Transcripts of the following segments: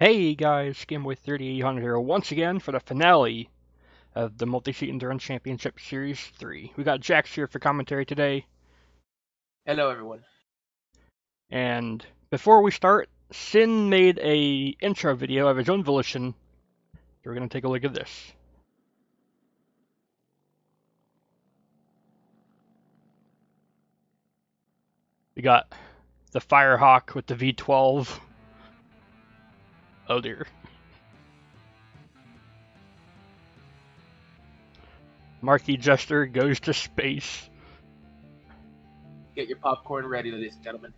Hey guys, Gameboy3800 here once again for the finale of the Multiseat Endurance Championship Series 3. We got Jax here for commentary today, Hello, everyone. and before we start, Sin made a intro video of his own volition, so we're going to take a look at this. We got the Firehawk with the V12. Oh dear. Marky Jester goes to space. Get your popcorn ready, ladies and gentlemen.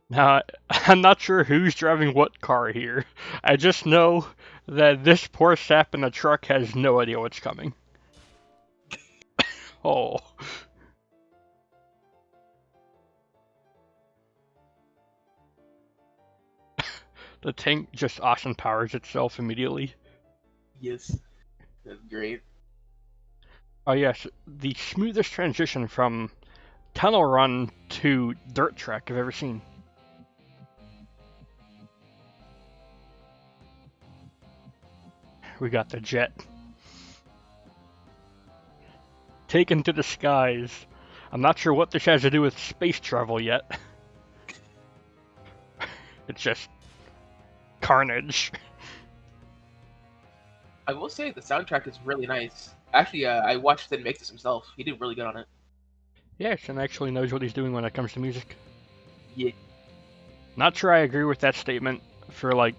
Now, I'm not sure who's driving what car here. I just know that this poor sap in the truck has no idea what's coming. Oh. The tank just Austin powers itself immediately. Yes, that's great. Oh yes, the smoothest transition from tunnel run to dirt track I've ever seen. We got the jet. Taken to the skies. I'm not sure what this has to do with space travel yet. It's just carnage. I will say the soundtrack is really nice. Actually, I watched him make this himself. He did really good on it. Yes, and actually knows what he's doing when it comes to music. Yeah. Not sure I agree with that statement for, like,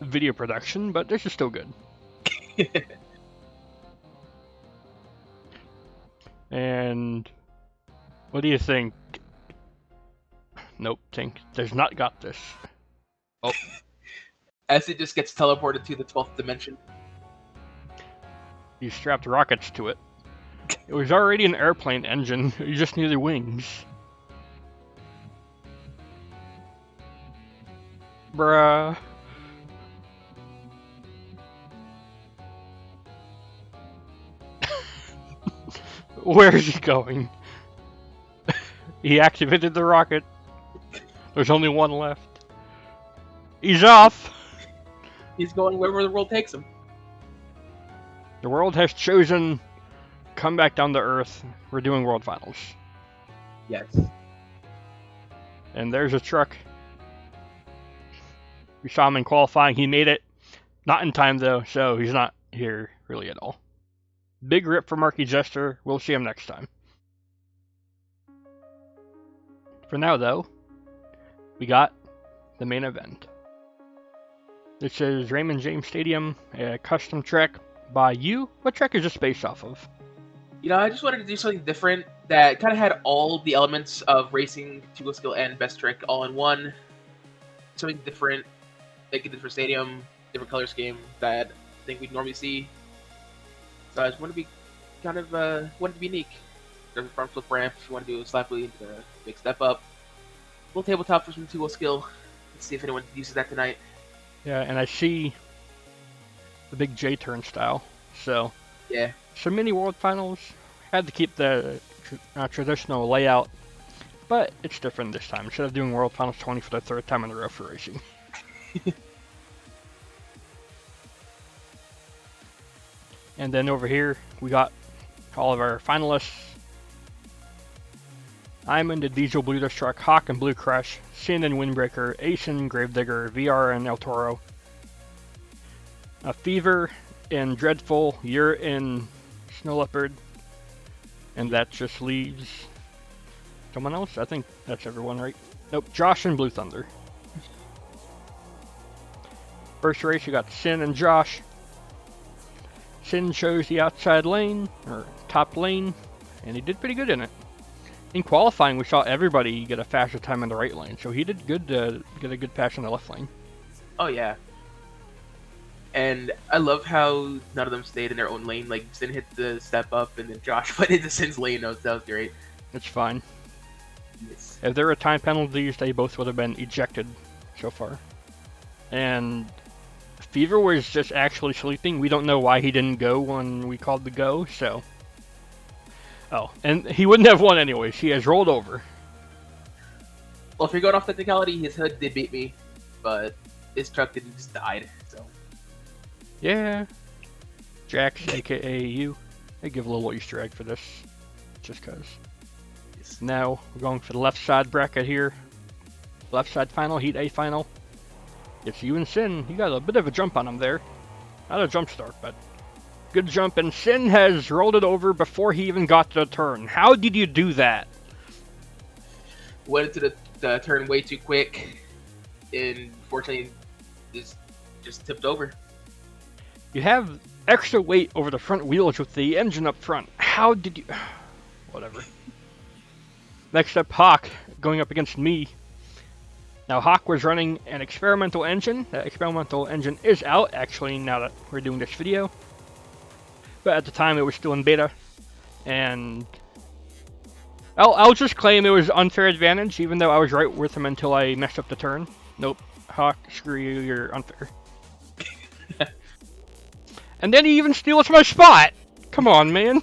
video production, but this is still good. And what do you think? Nope, tank does not got this. Oh. As it just gets teleported to the 12th dimension. You strapped rockets to it. It was already an airplane engine, you just needed wings. Bruh. Where is he going? He activated the rocket. There's only one left. He's off! He's going wherever the world takes him. The world has chosen come back down to Earth. We're doing World Finals. Yes. And there's a truck. We saw him in qualifying. He made it. Not in time, though, so he's not here really at all. Big rip for Marky Jester. We'll see him next time. For now, though, we got the main event. This is Raymond James Stadium, a custom track by you. What track is this based off of? You know, I just wanted to do something different that kind of had all the elements of racing, dual skill, and best trick all in one. Something different, like a different stadium, different color scheme that I think we'd normally see. So I just want to be kind of want to be unique. There's a front flip ramp if you want to do a slap lead, big step up. Little tabletop for some two-wheel skill. Let's see if anyone uses that tonight. Yeah, and I see the big J-turn style. So, Yeah. some mini World Finals. Had to keep the traditional layout, but it's different this time. Instead of doing World Finals 20 for the third time in a row for racing. And then over here, we got all of our finalists. I'm in the Diesel Bloothrs Truck, Hawk and Blue Crush, Sin and Windbreaker, Ace and Gravedigger, VR and El Toro, Fever and Dreadfull, you're in Snow Leopard, and that just leaves someone else? I think that's everyone, right? Nope, Josh and Blue Thunder. First race, you got Sin and Josh. Sin chose the outside lane, or top lane, and he did pretty good in it. In qualifying, we saw everybody get a faster time in the right lane, so he did good to get a good pass in the left lane. Oh, yeah. And I love how none of them stayed in their own lane. Like, Sin hit the step up, and then Josh went into Sin's lane. That was great. It's fine. Yes. If there were time penalties, they both would have been ejected so far. And Fever was just actually sleeping. We don't know why he didn't go when we called the go, so Oh, and he wouldn't have won anyways. He has rolled over. Well, if you're going off technicality, his hood did beat me, but his truck didn't just died. So Yeah. Jax, aka you. I give a little Easter egg for this, just cause. yes. Now we're going for the left side bracket here. Left side final, Heat A final. It's you and Sin. You got a bit of a jump on him there. Not a jump start, but good jump. And Sin has rolled it over before he even got to the turn. How did you do that? Went into the turn way too quick, and fortunately, just tipped over. You have extra weight over the front wheels with the engine up front. How did you... Whatever. Next up, Hawk, going up against me. Now, Hawk was running an experimental engine. That experimental engine is out, actually, now that we're doing this video. But at the time, it was still in beta. And I'll just claim it was unfair advantage, even though I was right with him until I messed up the turn. Nope. Hawk, screw you, you're unfair. And then he even steals my spot! Come on, man.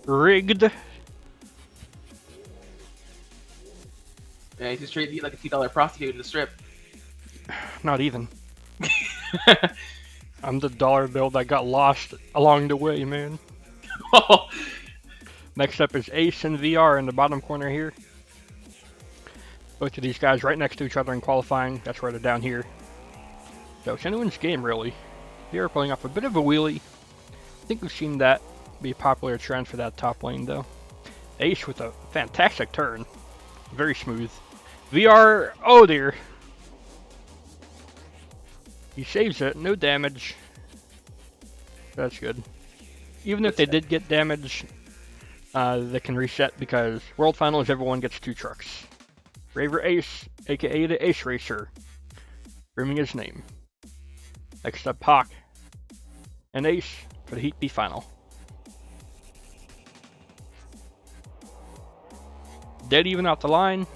Rigged. Yeah, he's just treated me like a $2 prostitute in the strip. Not even. I'm the dollar bill that got lost along the way, man. Next up is Ace and VR in the bottom corner here. Both of these guys right next to each other in qualifying. That's why they're down here. So it's anyone's game, really. VR pulling off a bit of a wheelie. I think we've seen that be a popular trend for that top lane, though. Ace with a fantastic turn. Very smooth. VR, oh dear. He saves it, no damage. That's good. Even if they did get damage, they can reset because World Finals, everyone gets 2 trucks. Raver Ace, aka the Ace Racer, grooming his name. Next up, Hawk and Ace for the Heat B final. Dead even out the line.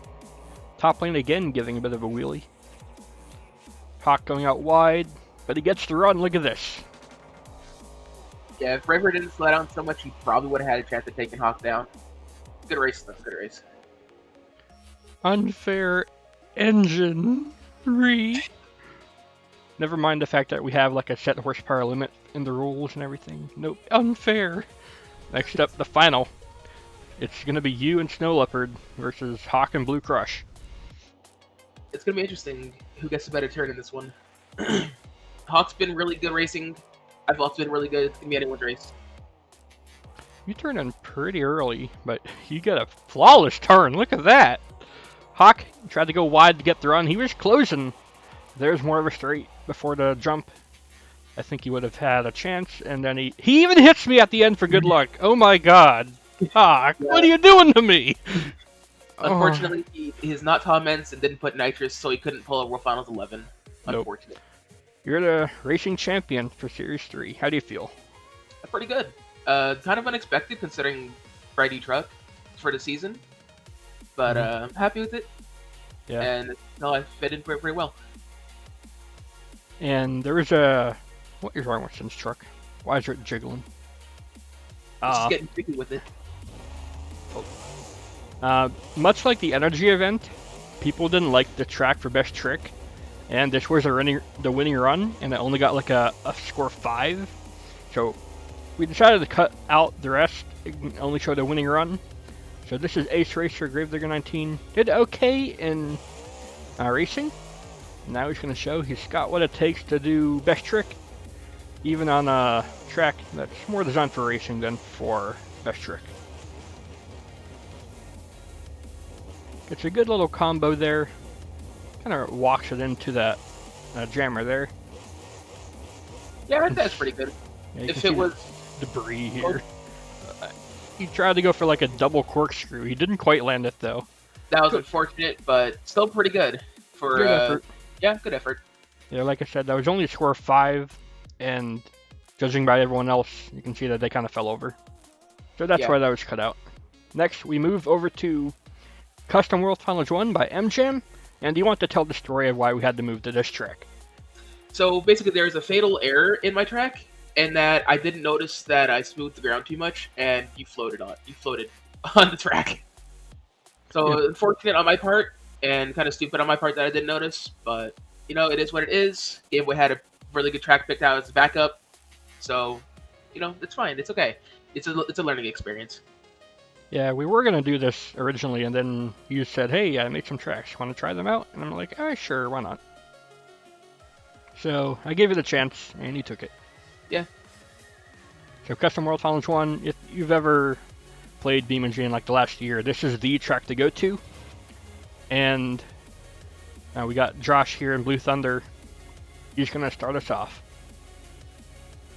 Top lane again giving a bit of a wheelie. Hawk going out wide, but he gets the run. Look at this. Yeah, if Raver didn't slow down so much, he probably would have had a chance of taking Hawk down. Good race, though. Good race. Unfair engine. Never mind the fact that we have like a set horsepower limit in the rules and everything. Nope, unfair. Next up, the final. It's gonna be you and Snow Leopard versus Hawk and Blue Crush. It's gonna be interesting who gets a better turn in this one. Hawk's been really good racing. I've also been really good. It's gonna be anyone's race. You turned in pretty early, but you got a flawless turn. Look at that. Hawk tried to go wide to get the run. He was closing. There's more of a straight before the jump. I think he would have had a chance, and then he even hits me at the end for good luck. Oh my god. Hawk, yeah. What are you doing to me? Unfortunately, he's not Tom Mentz and didn't put nitrous, so he couldn't pull a World Finals 11. Unfortunate. Nope. You're the racing champion for Series 3. How do you feel? Pretty good. Kind of unexpected considering Friday truck for the season, but I'm happy with it. Yeah. And no, I fit in very well. And there is a... What is wrong with Sin's truck? Why is it jiggling? Just getting tricky with it. Much like the energy event, people didn't like the track for best trick, and this was the winning run, and it only got like a score 5. So we decided to cut out the rest and only show the winning run. So this is Ace Racer Gravedigger 19. Did okay in racing. Now he's going to show he's got what it takes to do best trick, even on a track that's more designed for racing than for best trick. It's a good little combo there. Kind of walks it into that jammer there. Yeah, that's pretty good. Yeah, if it was debris here. He tried to go for like a double corkscrew. He didn't quite land it though. That was unfortunate, but still pretty good for good effort. Yeah, good effort. Yeah, like I said, that was only a score 5, and judging by everyone else, you can see that they kind of fell over. So that's why that was cut out. Next, we move over to Custom World Finals 1 by MJam, and you want to tell the story of why we had to move to this track. So basically, there's a fatal error in my track, in that I didn't notice that I smoothed the ground too much, and you floated on the track. So Yeah. unfortunate on my part, and kind of stupid on my part that I didn't notice. But you know, it is what it is. Game Boy had a really good track picked out as a backup, so you know, it's fine. It's okay. It's a learning experience. Yeah, we were gonna do this originally, and then you said, "Hey, I made some tracks. Want to try them out?" And I'm like, "Oh, sure, why not?" So I gave it a chance, and you took it. Yeah. So Custom World Challenge 1, if you've ever played BeamNG in like the last year, this is the track to go to. And we got Josh here in Blue Thunder. He's gonna start us off.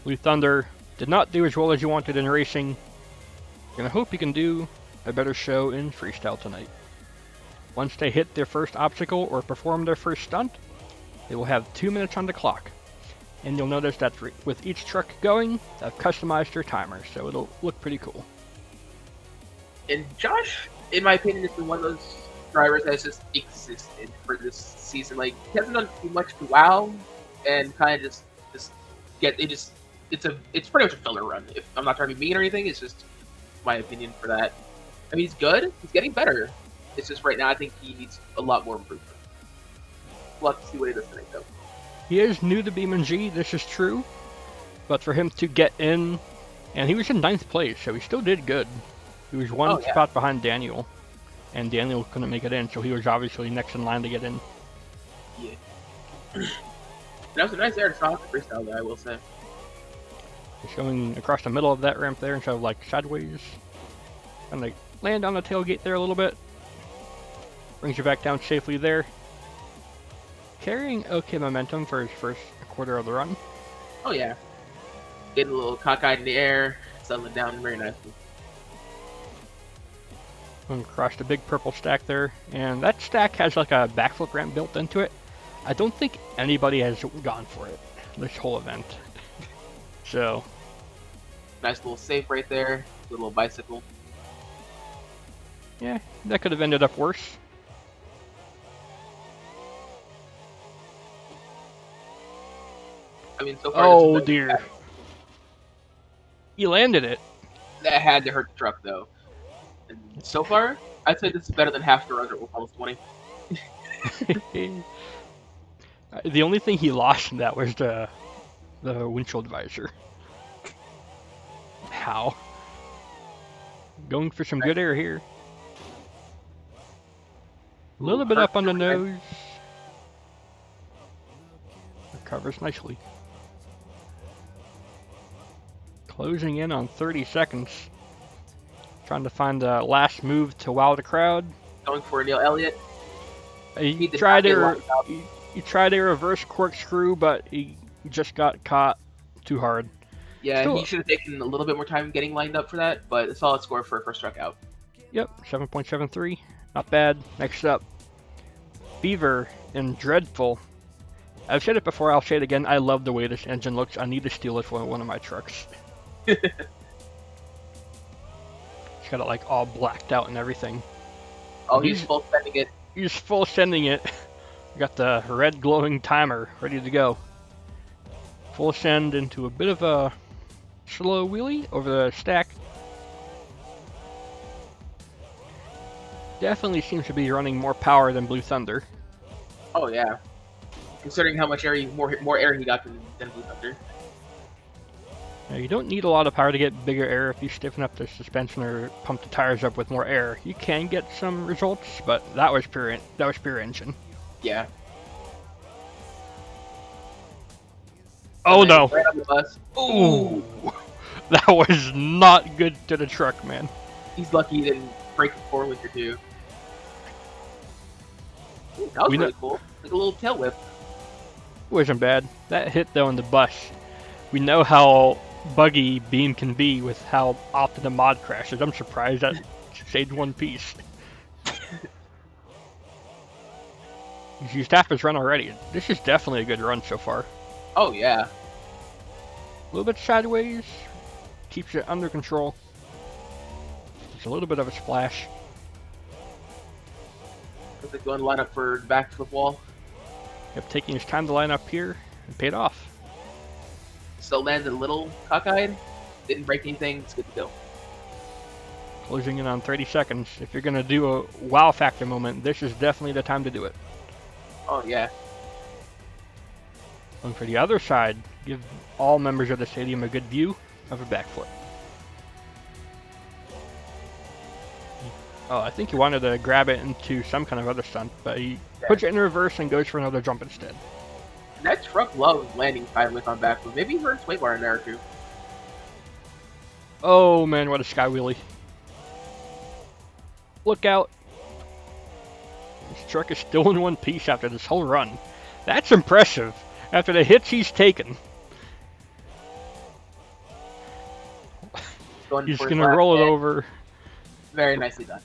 Blue Thunder did not do as well as you wanted in racing. Gonna hope you can do a better show in freestyle tonight. Once they hit their first obstacle or perform their first stunt, they will have 2 minutes on the clock. And you'll notice that with each truck going, I've customized their timer, so it'll look pretty cool. And Josh, in my opinion, is one of those drivers that has just existed for this season. Like, he hasn't done too much to wow, and kind of just get it. Just it's pretty much a filler run. If I'm not trying to be mean or anything, it's just my opinion for that. I mean, he's good. He's getting better. It's just right now, I think he needs a lot more improvement. We'll have to see what he does tonight, though. He is new to BeamNG, this is true, but for him to get in, and he was in 9th place, so he still did good. He was one spot behind Daniel, and Daniel couldn't make it in, so he was obviously next in line to get in. Yeah. That was a nice air to stop the freestyle guy, I will say. He's going across the middle of that ramp there instead of like sideways. And they land on the tailgate there a little bit. Brings you back down safely there. Carrying okay momentum for his first quarter of the run. Oh yeah. Getting a little cockeyed in the air, settling down very nicely. And across the big purple stack there. And that stack has like a backflip ramp built into it. I don't think anybody has gone for it this whole event. So. Nice little safe right there. Little bicycle. Yeah, that could have ended up worse. I mean, so far. Oh dear. He landed it. That had to hurt the truck though. And so far, I'd say this is better than half the runs at almost 20. The only thing he lost in that was the windshield visor. How? Going for some good air here. A little bit up on the nose. Recovers nicely. Closing in on 30 seconds. Trying to find the last move to wow the crowd. Going for Neil Elliott. He tried a reverse corkscrew, but he just got caught too hard. Yeah, he should have taken a little bit more time getting lined up for that, but a solid score for a first truck out. Yep, 7.73. Not bad. Next up, Fever and Dreadfull. I've said it before, I'll say it again. I love the way this engine looks. I need to steal it for one of my trucks. It's got it like all blacked out and everything. Oh, he's full sending it. He's full sending it. Got the red glowing timer ready to go. Full send into a bit of a slow wheelie over the stack. Definitely seems to be running more power than Blue Thunder. Oh yeah, considering how much air, more air he got than Blue Thunder. Now, you don't need a lot of power to get bigger air if you stiffen up the suspension or pump the tires up with more air. You can get some results, but that was pure engine. Yeah. Oh no! Right on the bus. Ooh, that was not good to the truck, man. He's lucky he didn't break the four-link or two. Ooh, that was really cool. Like a little tail whip. It wasn't bad. That hit though in the bus. We know how buggy Beam can be with how often the mod crashes. I'm surprised that saved one piece. He's used half his run already. This is definitely a good run so far. Oh yeah. A little bit sideways. Keeps it under control. It's a little bit of a splash. Looks like going to line up for the backflip wall. Kept taking his time to line up here and paid off. so landed a little cockeyed. Didn't break anything. It's good to go. Closing in on 30 seconds. If you're gonna do a wow factor moment, this is definitely the time to do it. Oh yeah. And for the other side, give all members of the stadium a good view of a backflip. Oh, I think he wanted to grab it into some kind of other stunt, but he puts it in reverse and goes for another jump instead. That truck loves landing sideways on backflip. Maybe he heard sway bar in there too. Oh man, what a sky wheelie. Look out. This truck is still in one piece after this whole run. That's impressive. After the hits he's taken. He's going to roll it over. Very nicely done.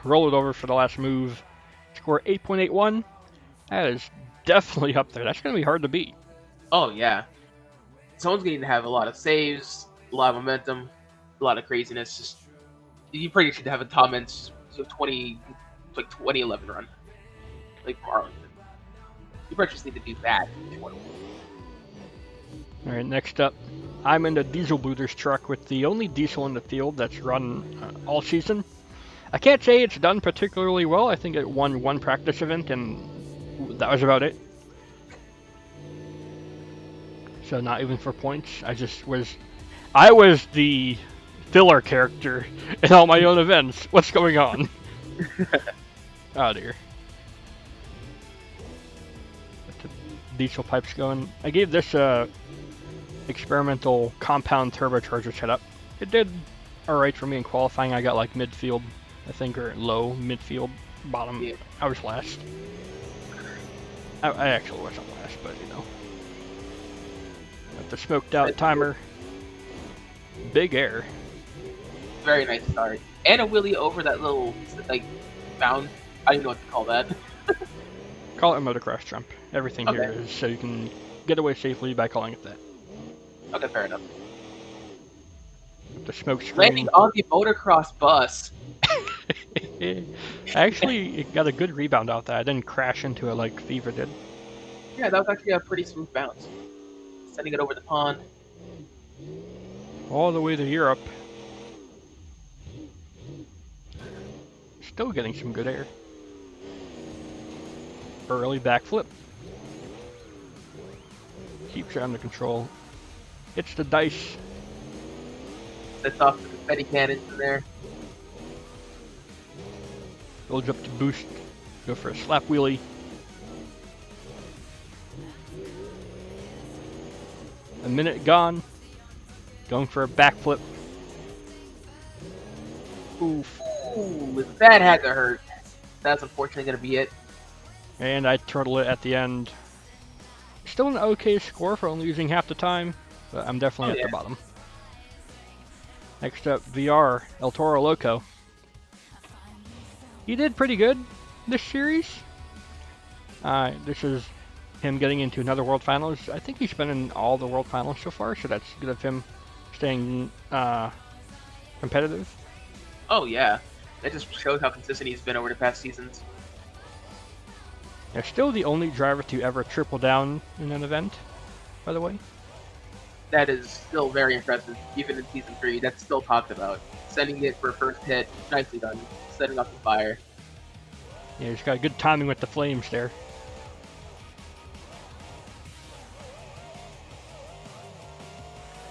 Roll it over for the last move. Score 8.81. That is definitely up there. That's going to be hard to beat. Oh, yeah. Someone's going to have a lot of saves, a lot of momentum, a lot of craziness. Just you pretty should have a Tom Ince 2011 run. Like Arlington. You pretty just need to do that. Alright, next up. I'm in the Diesel Bloothrs truck with the only diesel in the field that's run all season. I can't say it's done particularly well. I think it won one practice event and that was about it. So not even for points. I was the filler character in all my own events. What's going on? Oh dear. Let the diesel pipes going. I gave this experimental compound turbocharger setup. It did alright for me in qualifying. I got like midfield, I think, or low midfield, bottom. Yeah. I was last. I actually wasn't last, but you know. Got the smoked out timer. Big air. Very nice start. And a wheelie over that little, like, bound. I don't even know what to call that. Call it a motocross jump. Everything here is so you can get away safely by calling it that. Okay, fair enough. The smoke screen. Landing on the motocross bus. Actually, it got a good rebound out there. I didn't crash into it like Fever did. Yeah, that was actually a pretty smooth bounce. Sending it over the pond. All the way to Europe. Still getting some good air. Early backflip. Keeps it under control. It's the dice. Sets off the confetti cannons in there. Builds up to boost. Go for a slap wheelie. A minute gone. Going for a backflip. Oof. Ooh, that had to hurt. That's unfortunately going to be it. And I turtle it at the end. Still an okay score for only using half the time, but I'm definitely at the bottom. Next up, VR, El Toro Loco. He did pretty good this series. This is him getting into another World Finals. I think he's been in all the World Finals so far, so that's good of him staying competitive. Oh yeah, that just shows how consistent he's been over the past seasons. They're still the only driver to ever triple down in an event, by the way. That is still very impressive, even in Season 3. That's still talked about. Sending it for first hit, nicely done. Setting up the fire. Yeah, he's got good timing with the flames there.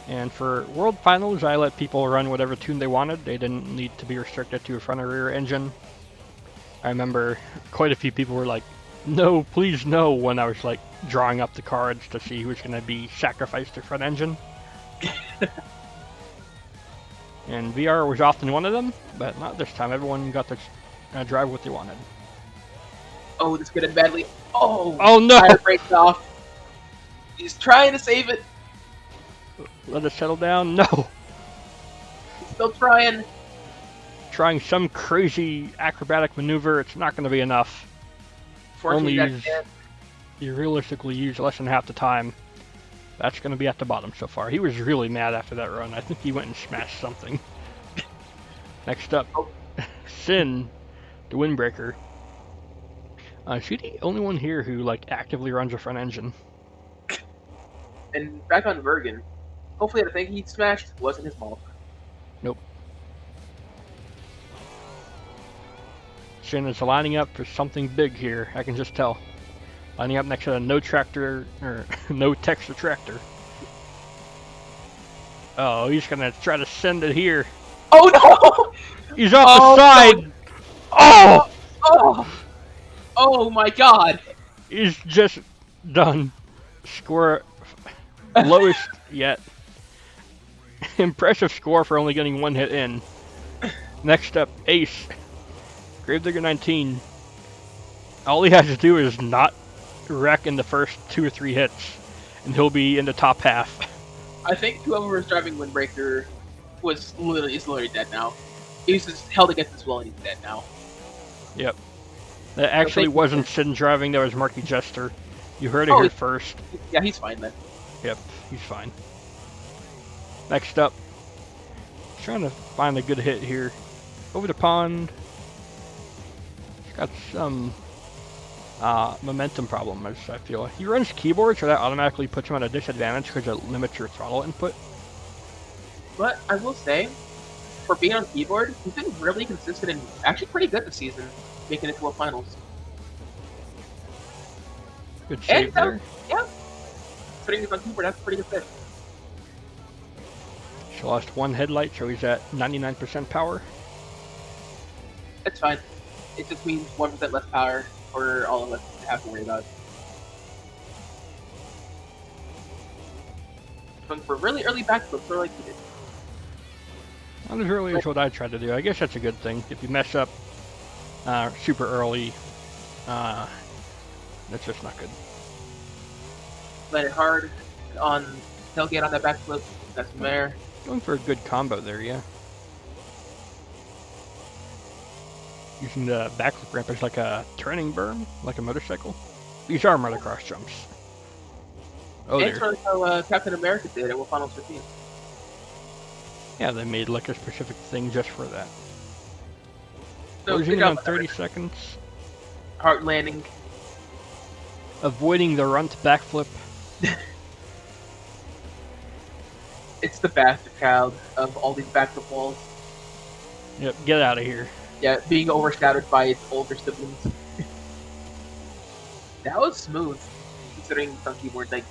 And for World Finals, I let people run whatever tune they wanted. They didn't need to be restricted to a front or rear engine. I remember quite a few people were like, no, please no, when I was like drawing up the cards to see who's going to be sacrificed to front engine. And VR was often one of them, but not this time. Everyone got to drive what they wanted. Oh, this could have badly. Oh no! Tire breaks off. He's trying to save it. Let it settle down. No. He's still trying. Trying some crazy acrobatic maneuver. It's not going to be enough. You realistically use less than half the time. That's going to be at the bottom so far. He was really mad after that run. I think he went and smashed something. Next up, Sin, the Windbreaker. Is he the only one here who like actively runs a front engine? And back on Vergen. Hopefully the thing he smashed wasn't his mom. Nope. Shin is lining up for something big here. I can just tell. Lining up next to a no tractor or no texture tractor. Oh, he's gonna try to send it here. Oh no! He's off the side. No. Oh! Oh my god! He's just done. Score lowest yet. Impressive score for only getting one hit in. Next up, Ace. Gravedigger 19. All he has to do is not wreck in the first 2 or 3 hits, and he'll be in the top half. I think whoever was driving Windbreaker is literally dead now. He's just held against his will and he's dead now. Yep. That actually wasn't Sin driving, that was Marky Jester. You heard it here first. Yeah, he's fine then. Yep, he's fine. Next up, trying to find a good hit here. Over the pond. He's got some momentum problem, as I feel. He runs keyboard, so that automatically puts him at a disadvantage because it limits your throttle input. But I will say, for being on keyboard, he's been really consistent and actually pretty good this season, making it to a finals. Good save there. Yeah. Putting him on keyboard, that's a pretty good fit. She lost one headlight, so he's at 99% power. That's fine. It just means 1% less power for all of us to have to worry about. Going for really early backflips, or like he did. Not as early as what I tried to do. I guess that's a good thing. If you mess up super early, that's just not good. Let it hard on tailgate on that backflip. That's from there. Going for a good combo there, yeah. Using the backflip ramp as like a turning berm, like a motorcycle. These are motocross jumps. Oh, and it's how Captain America did it with Final 15. Yeah, they made like a specific thing just for that. So Closing on 30 seconds. Hard landing. Avoiding the runt backflip. It's the bastard child of all these backflip walls. Yep, get out of here. Yeah, being overshadowed by its older siblings. That was smooth, considering some keyboards. Like,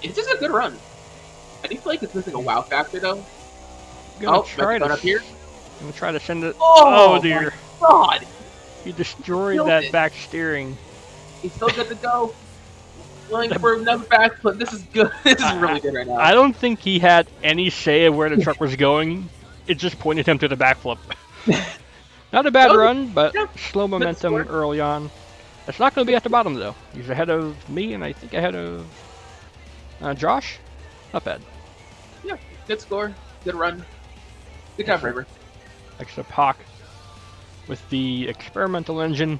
it's just a good run. I do feel like it's missing a wow factor though. Gonna try to send it. Oh dear! My God! He destroyed that back steering. He's still good to go. Going for another backflip. This is good. This is really good right now. I don't think he had any say of where the truck was going. It just pointed him to the backflip. Not a bad run, but slow momentum early on. It's not going to be at the bottom though. He's ahead of me, and I think ahead of Josh. Not bad. Yeah, good score, good run. Good job, River. Next up, Hawk with the experimental engine.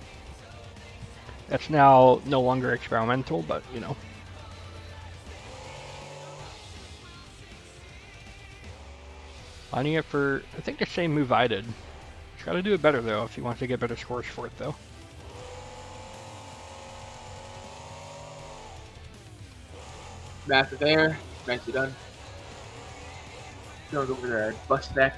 That's now no longer experimental, but you know. Lining up for, I think, the same move I did. He's got to do it better though if he wants to get better scores for it though. Massive air, nicely done. Going over there, bust neck.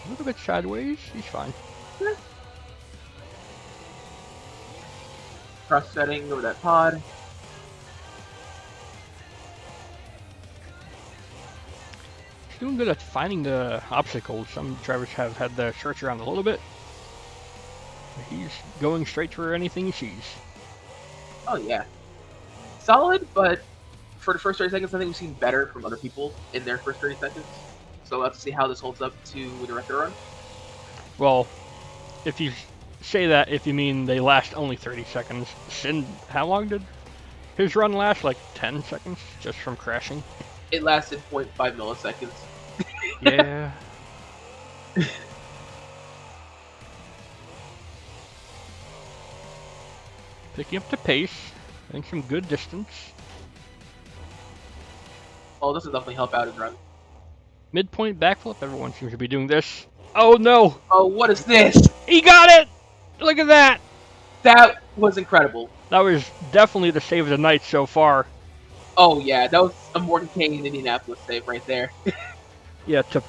A little bit sideways, he's fine. Yeah. Cross setting over that pod. He's doing good at finding the obstacles. Some drivers have had the search around a little bit. He's going straight for anything he sees. Oh yeah. Solid, but for the first 30 seconds, I think we've seen better from other people in their first 30 seconds. So we'll have to see how this holds up to the record run. Well, if you say that, if you mean they last only 30 seconds, Sin, how long did his run last? Like 10 seconds just from crashing? It lasted 0.5 milliseconds. Yeah. Picking up the pace, getting some good distance. Oh, this will definitely help out his run. Midpoint backflip, everyone seems to be doing this. Oh no! Oh, what is this? He got it! Look at that! was incredible. That was definitely the save of the night so far. Oh yeah, that was a Morgan Kane Indianapolis save right there. Yeah, to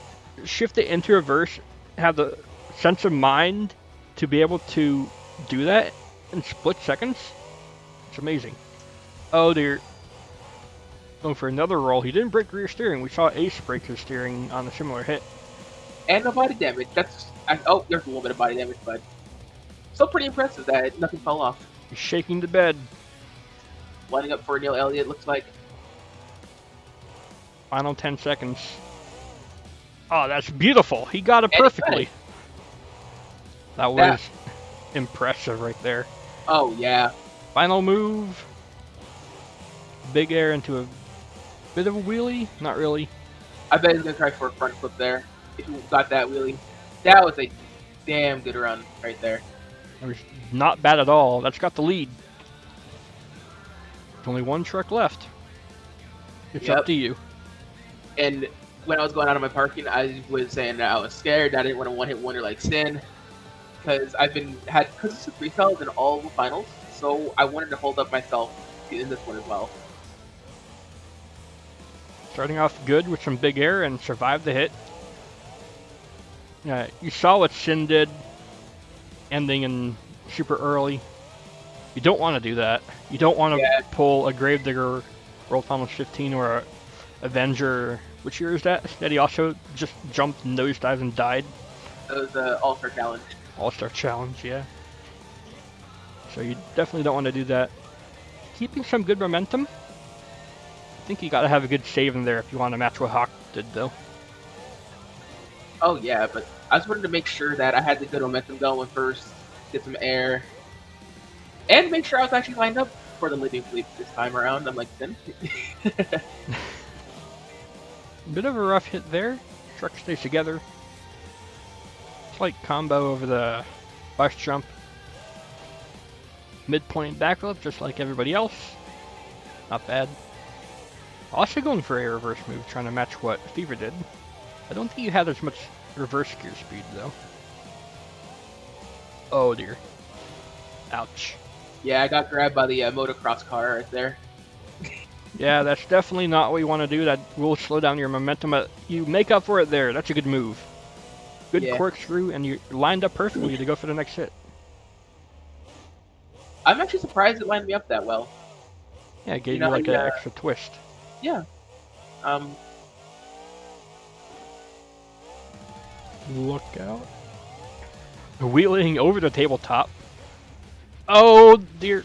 shift it into reverse, have the sense of mind to be able to do that in split seconds. It's amazing. Oh dear. Going for another roll. He didn't break rear steering. We saw Ace break his steering on a similar hit. And no body damage. Oh, there's a little bit of body damage, but still pretty impressive that nothing fell off. He's shaking the bed. Lining up for Neil Elliott, looks like. Final 10 seconds. Oh, that's beautiful. He got it And perfectly. That was impressive right there. Oh yeah. Final move. Big air into a bit of a wheelie. Not really. I bet he's gonna try for a front flip there. If you got that wheelie. That was a damn good run right there. It was not bad at all. That's got the lead. There's only one truck left. It's up to you. And when I was going out of my parking, I was saying that I was scared. That I didn't want to one-hit wonder like Sin, because had consistent freestyles in all the finals. So I wanted to hold up myself in this one as well. Starting off good with some big air and survived the hit. Yeah, you saw what Sin did, ending in super early. You don't want to do that. You don't want to pull a Gravedigger World Finals 15 or a Avenger. Which year is that? That he also just jumped, nosedived, and died? That was the All-Star Challenge. All-Star Challenge, yeah. So you definitely don't want to do that. Keeping some good momentum. I think you got to have a good save in there if you want to match what Hawk did, though. Oh yeah, but I just wanted to make sure that I had the good momentum going first, get some air, and make sure I was actually lined up for the leading fleet this time around. I'm like, then. Bit of a rough hit there. Truck stays together. Slight combo over the bus jump. Midpoint backflip, just like everybody else. Not bad. Also going for a reverse move, trying to match what Fever did. I don't think you had as much reverse gear speed, though. Oh, dear. Ouch. Yeah, I got grabbed by the motocross car right there. Yeah, that's definitely not what you want to do. That will slow down your momentum. You make up for it there. That's a good move. Good corkscrew, and you lined up perfectly to go for the next hit. I'm actually surprised it lined me up that well. Yeah, it gave you like an extra twist. Yeah. Look out. Wheeling over the tabletop. Oh, dear.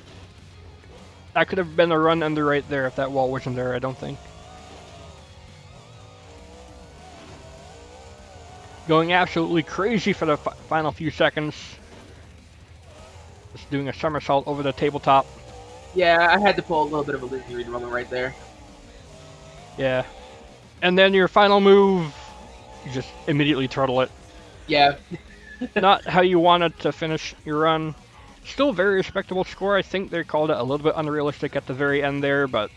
That could have been a run under right there if that wall wasn't there, I don't think. Going absolutely crazy for the final few seconds. Just doing a somersault over the tabletop. Yeah, I had to pull a little bit of a Lindsay Reed moment right there. Yeah. And then your final move, you just immediately turtle it. Yeah. Not how you wanted to finish your run. Still a very respectable score. I think they called it a little bit unrealistic at the very end there, but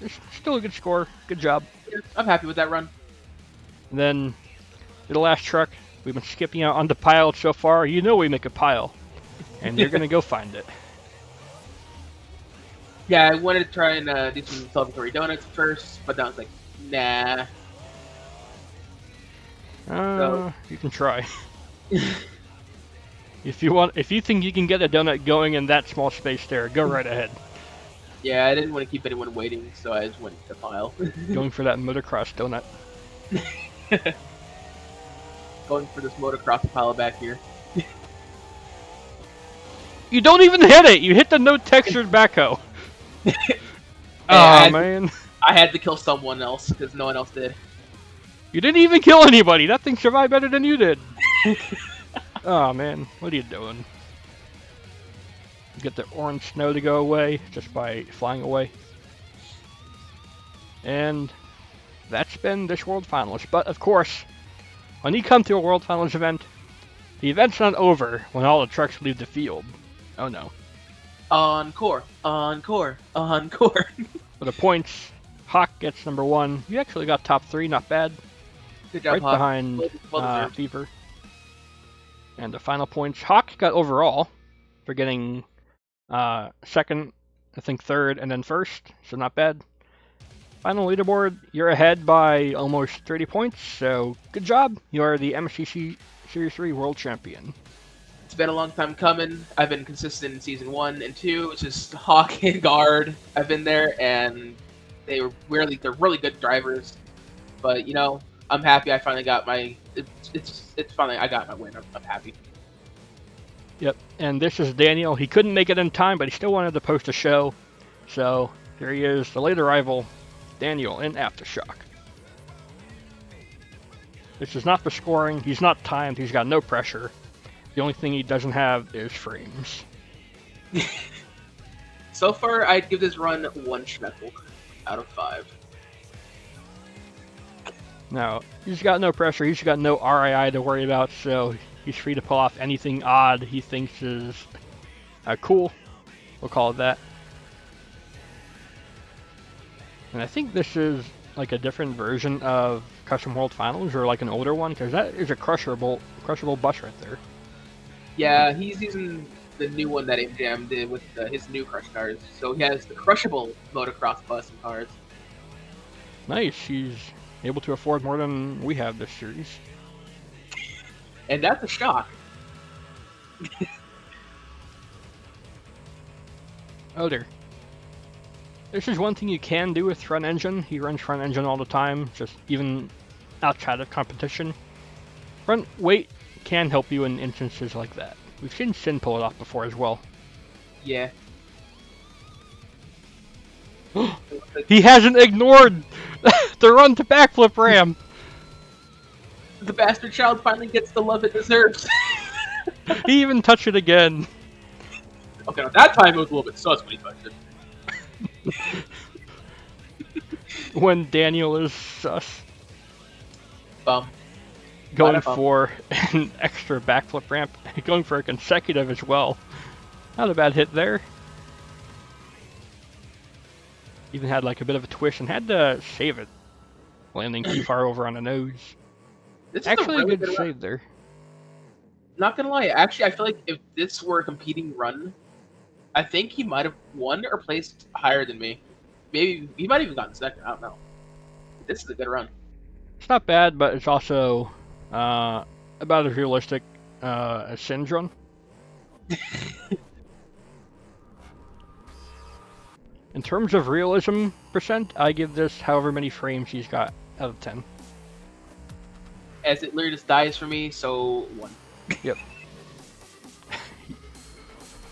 it's still a good score. Good job. Yeah, I'm happy with that run. And then the last truck. We've been skipping out on the pile so far. You know we make a pile. And you're going to go find it. Yeah, I wanted to try and do some celebratory donuts first, but then I was like, nah. You can try. If you think you can get a donut going in that small space there, go right ahead. Yeah, I didn't want to keep anyone waiting, so I just went to pile. Going for that motocross donut. Going for this motocross pile back here. You don't even hit it! You hit the no textured backhoe. Oh, man. I had to kill someone else, because no one else did. You didn't even kill anybody! That thing survived better than you did! Oh, man. What are you doing? You get the orange snow to go away just by flying away. And that's been this World Finals. But, of course, when you come to a World Finals event, the event's not over when all the trucks leave the field. Oh, no. Encore, encore, encore. For the points, Hawk gets number 1. You actually got top 3, not bad. Good job, right Hawk. Behind Fever. And the final points, Hawk got overall for getting second, I think third, and then first, so not bad. Final leaderboard, you're ahead by almost 30 points, so good job. You are the MSEC Series 3 World Champion. It's been a long time coming. I've been consistent in Season 1 and 2. It's just Hawk and Guard. I've been there, and they're really good drivers. But, you know, I'm happy I finally got my... It's finally, I got my win. I'm happy. Yep, and this is Daniel. He couldn't make it in time, but he still wanted to post a show. So, here he is, the late arrival, Daniel in Aftershock. This is not for scoring. He's not timed. He's got no pressure. The only thing he doesn't have is frames. So far, I'd give this run 1 Schmetzel out of 5. Now, he's got no pressure. He's got no RII to worry about, so he's free to pull off anything odd he thinks is cool. We'll call it that. And I think this is like a different version of Custom World Finals, or like an older one, because that is a crushable bus right there. Yeah, he's using the new one that MJM did with his new crush cars. So he has the crushable motocross bus and cars. Nice. He's able to afford more than we have this series. And that's a shock. Oh dear. This is one thing you can do with front engine. He runs front engine all the time, just even outside of competition. Front weight can help you in instances like that. We've seen Sin pull it off before as well. Yeah. He hasn't ignored the run to backflip ram. The bastard child finally gets the love it deserves. He even touched it again. Okay, now that time it was a little bit sus when he touched it. When Daniel is sus. Bum. Going for an extra backflip ramp. Going for a consecutive as well. Not a bad hit there. Even had like a bit of a twist and had to save it. Landing too far over on the nose. Actually, a really good save there. Not gonna lie, actually, I feel like if this were a competing run, I think he might have won or placed higher than me. Maybe he might have even gotten second. I don't know. This is a good run. It's not bad, but it's also about as realistic as Sin's run. In terms of realism percent, I give this however many frames he's got out of 10. As it literally just dies for me, so 1. Yep.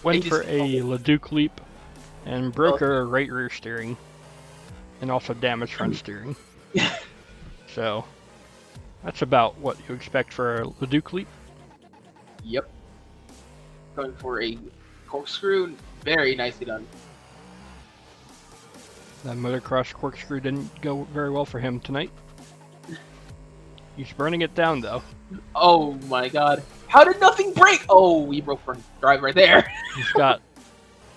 Went for a Leduc leap and broke a right rear steering and also damaged front steering. So that's about what you expect for a Leduc leap. Yep. Going for a corkscrew, very nicely done. That motocross corkscrew didn't go very well for him tonight. He's burning it down though. Oh my god. How did nothing break? Oh, he broke front drive right there. He's got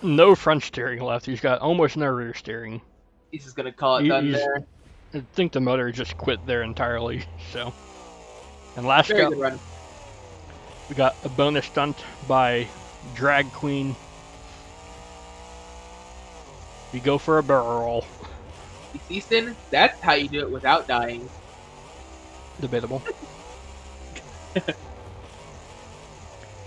no front steering left. He's got almost no rear steering. He's just gonna call it done there. I think the motor just quit there entirely. So, and last Very up, good run. we got a bonus stunt by Drag Queen. We go for a barrel roll. You see, Sin? That's how you do it without dying. Debatable.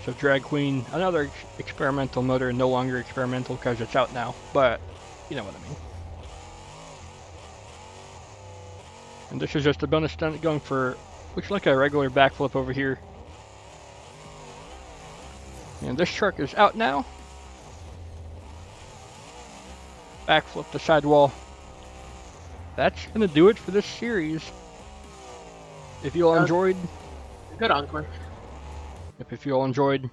So Drag Queen, another experimental motor, no longer experimental because it's out now, but you know what I mean. And this is just a bonus stunt going for, looks like a regular backflip over here. And this truck is out now. Backflip the sidewall. That's gonna do it for this series. If you all enjoyed, good encore. If you all enjoyed,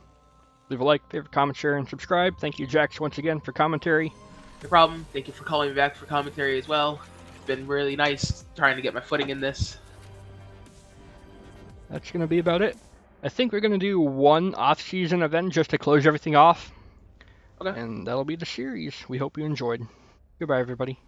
leave a like, favorite, comment, share, and subscribe. Thank you, Jax, once again for commentary. No problem. Thank you for calling me back for commentary as well. It's been really nice trying to get my footing in this. That's gonna be about it. I think we're gonna do one off-season event just to close everything off. Okay. And that'll be the series. We hope you enjoyed. Goodbye, everybody.